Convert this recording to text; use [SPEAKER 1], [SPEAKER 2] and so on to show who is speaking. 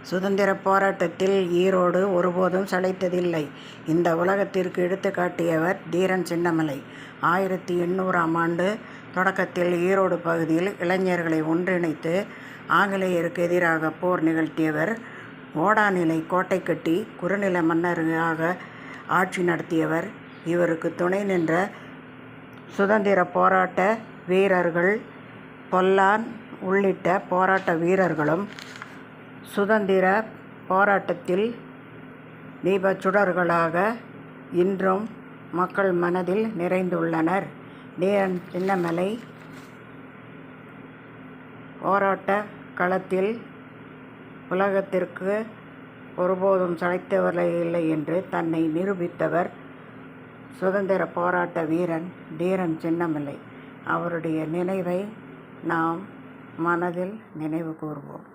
[SPEAKER 1] சுதந்திரப் போராட்டத்தில் ஈரோடு ஒருபோதும் சளைத்ததில்லை. இந்த உலகத்திற்கு எடுத்துக்காட்டியவர் தீரன் சின்னமலை. 1800ஆம் ஆண்டு தொடக்கத்தில் ஈரோடு பகுதியில் இளைஞர்களை ஒன்றிணைத்து ஆங்கிலேயருக்கு எதிராக போர் நிகழ்த்தியவர். ஓடாநிலை கோட்டை கட்டி குறுநில மன்னராக ஆட்சி நடத்தியவர். இவருக்கு துணை நின்ற சுதந்திர போராட்ட வீரர்கள் பொல்லான் உள்ளிட்ட போராட்ட வீரர்களும் சுதந்திர போராட்டத்தில் தீபச்சுடர்களாக இன்றும் மக்கள் மனதில் நிறைந்துள்ளனர். தீரன் சின்னமலை போராட்ட களத்தில் உலகத்திற்கு ஒருபோதும் சளைத்தவரில்லை என்று தன்னை நிரூபித்தவர் சுதந்திர போராட்ட வீரன் தீரன் சின்னமலை. அவருடைய நினைவை நாம் மனதில் நினைவு கூர்வோம்.